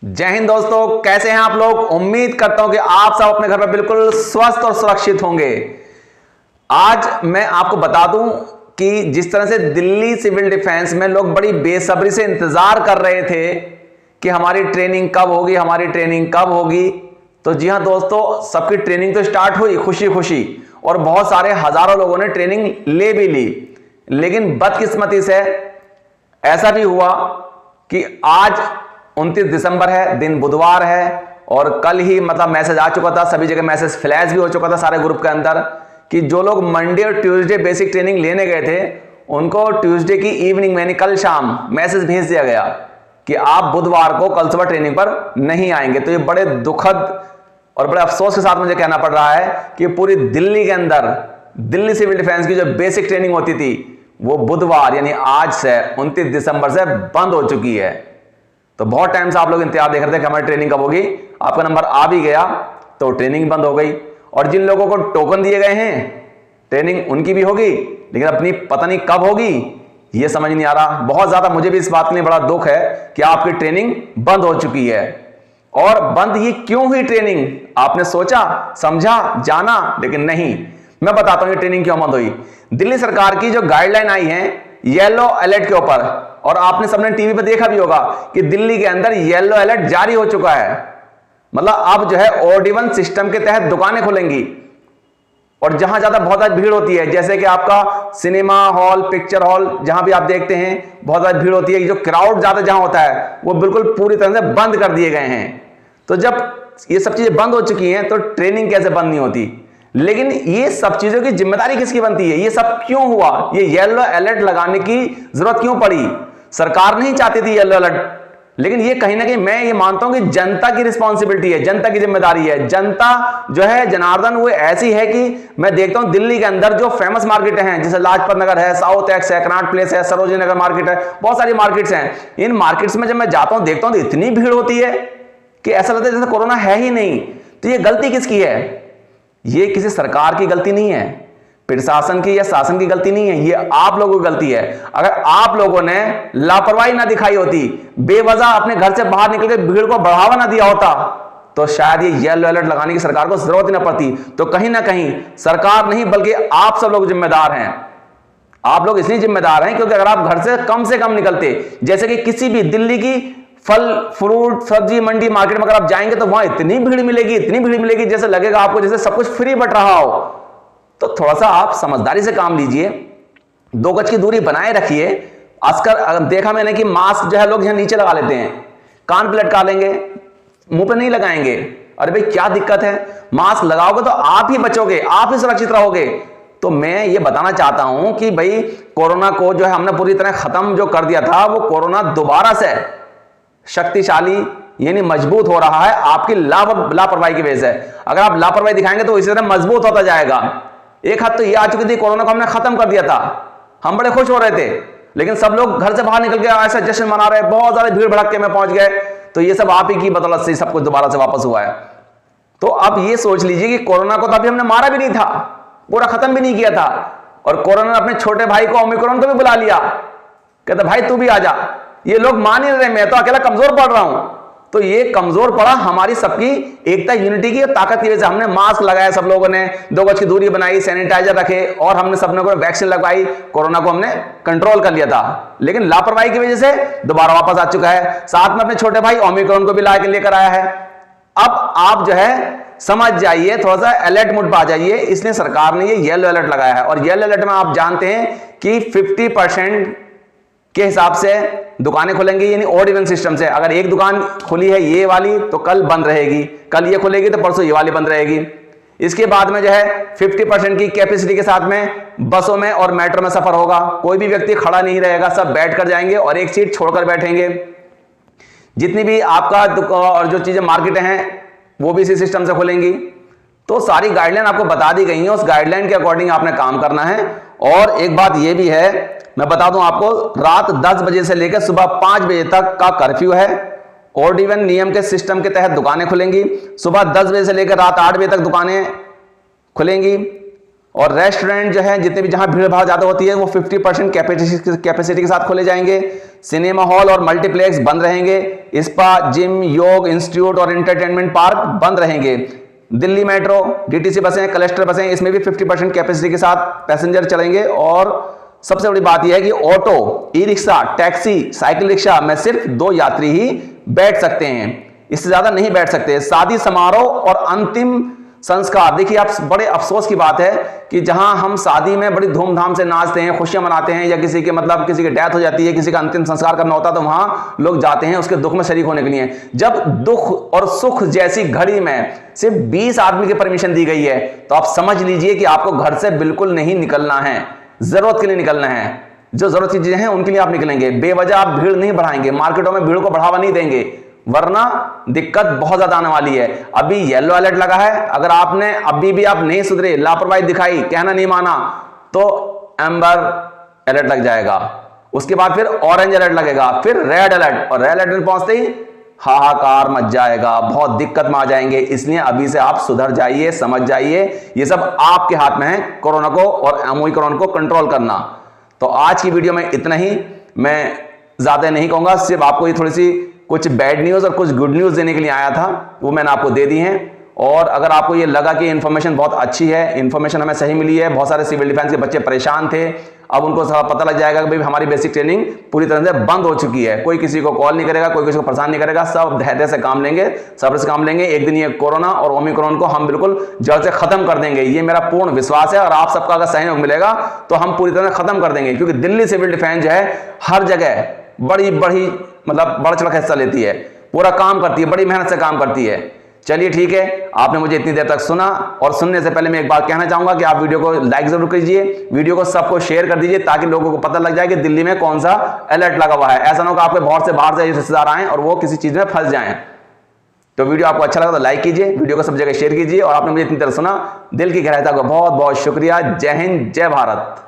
जय हिंद दोस्तों, कैसे हैं आप लोग। उम्मीद करता हूं कि आप सब अपने घर पर बिल्कुल स्वस्थ और सुरक्षित होंगे। आज मैं आपको बता दूं कि जिस तरह से दिल्ली सिविल डिफेंस में लोग बड़ी बेसब्री से इंतजार कर रहे थे कि हमारी ट्रेनिंग कब होगी, हमारी ट्रेनिंग कब होगी। तो जी हां दोस्तों, सबकी ट्रेनिंग तो स्टार्ट हुई खुशी खुशी और बहुत सारे हजारों लोगों ने ट्रेनिंग ले भी ली। लेकिन बदकिस्मती से ऐसा भी हुआ कि आज 29 दिसंबर है, दिन बुधवार है और कल ही मैसेज आ चुका था, सभी जगह मैसेज फ्लैश भी हो चुका था सारे ग्रुप के अंदर कि जो लोग मंडे और ट्यूसडे बेसिक ट्रेनिंग लेने गए थे उनको ट्यूसडे की इवनिंग में कल शाम मैसेज भेज दिया गया कि आप बुधवार को कल सुबह ट्रेनिंग पर नहीं आएंगे। तो ये बड़े दुखद और बड़े अफसोस के साथ मुझे कहना पड़ रहा है कि पूरी दिल्ली के अंदर दिल्ली सिविल डिफेंस की जो बेसिक ट्रेनिंग होती थी वो बुधवार यानी आज से 29 दिसंबर से बंद हो चुकी है। तो बहुत टाइम से आप लोग इंतजार देख रहे थे कि हमारी ट्रेनिंग कब होगी। आपका नंबर आ भी गया तो ट्रेनिंग बंद हो गई और जिन लोगों को टोकन दिए गए हैं ट्रेनिंग उनकी भी होगी, लेकिन अपनी पता नहीं कब होगी ये समझ नहीं आ रहा। बहुत ज्यादा मुझे भी इस बात के लिए बड़ा दुख है कि आपकी ट्रेनिंग बंद हो चुकी है। और बंद ये क्यों हुई ट्रेनिंग, आपने सोचा समझा जाना, लेकिन नहीं। मैं बताता हूं ये ट्रेनिंग क्यों बंद हुई। दिल्ली सरकार की जो गाइडलाइन आई है येलो अलर्ट के ऊपर, और आपने सबने टीवी पे देखा भी होगा कि दिल्ली के अंदर येलो अलर्ट जारी हो चुका है। मतलब अब जो है ऑड-इवन सिस्टम के तहत दुकानें खुलेंगी और जहां ज्यादा बहुत ज्यादा भीड़ होती है, जैसे कि आपका सिनेमा हॉल, पिक्चर हॉल, जहां भी आप देखते हैं बहुत ज्यादा भीड़ होती है, जो क्राउड ज्यादा जहां होता है वो बिल्कुल पूरी तरह से बंद कर दिए गए हैं। तो जब ये सब चीजें बंद हो चुकी हैं तो ट्रेनिंग कैसे बंद नहीं होती। लेकिन ये सब चीजों की जिम्मेदारी किसकी बनती है, ये सब क्यों हुआ, ये येलो अलर्ट लगाने की जरूरत क्यों पड़ी। सरकार नहीं चाहती थी येलो अलर्ट, लेकिन ये कहीं ना कहीं मैं ये मानता हूं कि जनता की रिस्पॉन्सिबिलिटी है, जनता की जिम्मेदारी है। जनता जो है जनार्दन वो ऐसी है कि मैं देखता हूं दिल्ली के अंदर जो फेमस मार्केट हैं जैसे लाजपत नगर है, साउथ एक्स है, कनॉट प्लेस है, सरोजनी नगर मार्केट है, बहुत सारी मार्केट्स हैं। इन मार्केट्स में जब मैं जाता हूं देखता हूं तो इतनी भीड़ होती है कि ऐसा लगता है जैसे कोरोना है ही नहीं। तो ये गलती किसकी है, ये किसी सरकार की गलती नहीं है, प्रशासन की या शासन की गलती नहीं है, ये आप लोगों की गलती है। अगर आप लोगों ने लापरवाही ना दिखाई होती, बेवजह अपने घर से बाहर निकल के भीड़ को बढ़ावा ना दिया होता तो शायद ये येलो अलर्ट लगाने की सरकार को जरूरत ही ना पड़ती। तो कहीं ना कहीं सरकार नहीं बल्कि आप सब लोग जिम्मेदार हैं। आप लोग इसलिए जिम्मेदार हैं क्योंकि अगर आप घर से कम निकलते, जैसे कि किसी भी दिल्ली की फल फ्रूट सब्जी मंडी मार्केट में अगर आप जाएंगे तो वहां इतनी भीड़ मिलेगी जैसे लगेगा आपको जैसे सब कुछ फ्री बट रहा हो। तो थोड़ा सा आप समझदारी से काम लीजिए, 2 गज की दूरी बनाए रखिए। आजकल देखा मैंने कि मास्क जो है लोग यहां नीचे लगा लेते हैं, कान पे लटका लेंगे, मुंह पे नहीं लगाएंगे। अरे भाई क्या दिक्कत है, मास्क लगाओगे तो आप ही बचोगे, आप ही सुरक्षित रहोगे। तो मैं ये बताना चाहता हूं कि भाई कोरोना को जो है हमने पूरी तरह खत्म जो कर दिया था, वो कोरोना दोबारा से शक्तिशाली यानी मजबूत हो रहा है आपकी लापरवाही की वजह से। अगर आप लापरवाही दिखाएंगे तो इसी तरह मजबूत होता जाएगा। एक हद तो ये आ चुकी थी, कोरोना को हमने खत्म कर दिया था, हम बड़े खुश हो रहे थे, लेकिन सब लोग घर से बाहर निकल के ऐसा जश्न मना रहे, बहुत ज्यादा भीड़ भड़के में पहुंच गए। तो ये सब आप ही की बदौलत से सब कुछ दोबारा से वापस हुआ है। तो आप ये सोच लीजिए कि कोरोना को तो अभी हमने मारा भी नहीं था, पूरा खत्म भी नहीं किया था, और कोरोना ने अपने छोटे भाई को ओमिक्रॉन को भी बुला लिया, कहता भाई तू भी आ जा। ये लोग मान ही रहे, मैं तो अकेला कमजोर पड़ रहा हूं। तो ये कमजोर पड़ा हमारी सबकी एकता यूनिटी की ताकत की वजह से। हमने मास्क लगाया, सब लोगों ने 2 गज की दूरी बनाई, सैनिटाइजर रखे और हमने सबने को वैक्सीन लगवाई, कोरोना को हमने कंट्रोल कर लिया था। लेकिन लापरवाही की वजह से दोबारा वापस आ चुका है। साथ में अपने छोटे भाई ओमिक्रॉन को भी लेकर आया है। अब आप जो है समझ जाइए, थोड़ा सा अलर्ट मोड पर आ जाइए। इसलिए सरकार ने ये येलो अलर्ट लगाया है, और येलो अलर्ट में आप जानते हैं कि 50% के हिसाब से दुकानें खुलेंगी, यानी ऑड इवन सिस्टम से। अगर एक दुकान खुली है ये वाली तो कल बंद रहेगी, कल ये खुलेगी तो परसों ये वाली बंद रहेगी। इसके बाद में जो है 50% की कैपेसिटी के साथ में बसों में और मेट्रो में सफर होगा। कोई भी व्यक्ति खड़ा नहीं रहेगा, सब बैठ कर जाएंगे और एक सीट छोड़कर बैठेंगे। जितनी भी आपका और जो चीजें मार्केटें हैं वो भी इसी सिस्टम से खुलेंगी। तो सारी गाइडलाइन आपको बता दी गई है, उस गाइडलाइन के अकॉर्डिंग आपने काम करना है। और एक बात यह भी है, मैं बता दूं आपको, रात 10 बजे से लेकर सुबह 5 बजे तक का कर्फ्यू है। ऑड इवन नियम के सिस्टम के तहत दुकानें खुलेंगी। सुबह 10 बजे से लेकर रात 8 बजे तक दुकानें खुलेंगी। और रेस्टोरेंट जो है जितने भी जहां भीड़ भाड़ ज्यादा होती है वो 50% कैपेसिटी के साथ खोले जाएंगे। सिनेमा हॉल और मल्टीप्लेक्स बंद रहेंगे। स्पा, जिम, योग इंस्टीट्यूट और एंटरटेनमेंट पार्क बंद रहेंगे। दिल्ली मेट्रो, डीटीसी बसें, क्लस्टर बसें, इसमें भी 50% कैपेसिटी के साथ पैसेंजर चलेंगे। और सबसे बड़ी बात यह है कि auto, e rickshaw, taxi, cycle rickshaw में सिर्फ 2 यात्री ही बैठ सकते हैं, इससे ज्यादा नहीं बैठ सकते। शादी समारोह और अंतिम संस्कार, देखिए आप, बड़े अफसोस की बात है कि जहां हम शादी में बड़ी धूमधाम से नाचते हैं, खुशियां मनाते हैं, या किसी के मतलब किसी की डेथ हो जाती है, किसी का अंतिम संस्कार करना होता है, तो वहां लोग जाते हैं उसके दुख में शरीक होने के लिए। जब दुख और सुख जैसी घड़ी में सिर्फ 20 आदमी की परमिशन दी गई है, तो आप समझ लीजिए कि आपको घर से बिल्कुल नहीं निकलना है, जरूरत के लिए निकलना है। जो जरूरत की चीजें हैं उनके लिए आप निकलेंगे, बेवजह आप भीड़ नहीं बढ़ाएंगे, मार्केटों में भीड़ को बढ़ावा नहीं देंगे, वरना दिक्कत बहुत ज्यादा आने वाली है। अभी येलो अलर्ट लगा है, अगर आपने अभी भी आप नहीं सुधरे, लापरवाही दिखाई, कहना नहीं माना, तो एम्बर अलर्ट लग जाएगा। उसके बाद फिर ऑरेंज अलर्ट लगेगा, फिर रेड अलर्ट, और रेड अलर्ट पहुंचते ही हाहाकार मच जाएगा, बहुत दिक्कत में आ जाएंगे। इसलिए अभी से आप सुधर जाइए, समझ जाइए, ये सब आपके हाथ में है, कोरोना को और ओमिक्रॉन को कंट्रोल करना। तो आज की वीडियो में इतना ही, मैं ज्यादा नहीं कहूंगा, सिर्फ आपको ये थोड़ी सी कुछ बैड न्यूज और कुछ गुड न्यूज देने के लिए आया था, वो मैंने आपको दे दी हैं। और अगर आपको ये लगा कि इन्फॉर्मेशन बहुत अच्छी है, इन्फॉर्मेशन हमें सही मिली है, बहुत सारे सिविल डिफेंस के बच्चे परेशान थे, अब उनको पता लग जाएगा कि भाई हमारी बेसिक ट्रेनिंग पूरी तरह से बंद हो चुकी है, कोई किसी को कॉल नहीं करेगा, कोई किसी को परेशान नहीं करेगा, सब धैर्य से काम लेंगे, सब्र से काम लेंगे। एक दिन ये कोरोना और ओमिक्रॉन को हम बिल्कुल जड़ से खत्म कर देंगे, ये मेरा पूर्ण विश्वास है। और आप सबका अगर सहयोग मिलेगा तो हम पूरी तरह से खत्म कर देंगे, क्योंकि दिल्ली सिविल डिफेंस जो है हर जगह बड़ी मतलब बढ़ चढ़ हिस्सा लेती है, पूरा काम करती है, बड़ी मेहनत से काम करती है। चलिए ठीक है, आपने मुझे इतनी देर तक सुना, और सुनने से पहले मैं एक बात कहना चाहूंगा कि आप वीडियो को लाइक जरूर कीजिए, वीडियो को सबको शेयर कर दीजिए, ताकि लोगों को पता लग जाए कि दिल्ली में कौन सा अलर्ट लगा हुआ है। ऐसा ना हो कि आपके बाहर से रिश्तेदार आए और वो किसी चीज में फंस जाएं। तो वीडियो आपको अच्छा लगा तो लाइक कीजिए, वीडियो को सब जगह शेयर कीजिए, और आपने मुझे इतनी देर सुना, दिल की गहराई से आपका बहुत बहुत शुक्रिया। जय हिंद, जय भारत।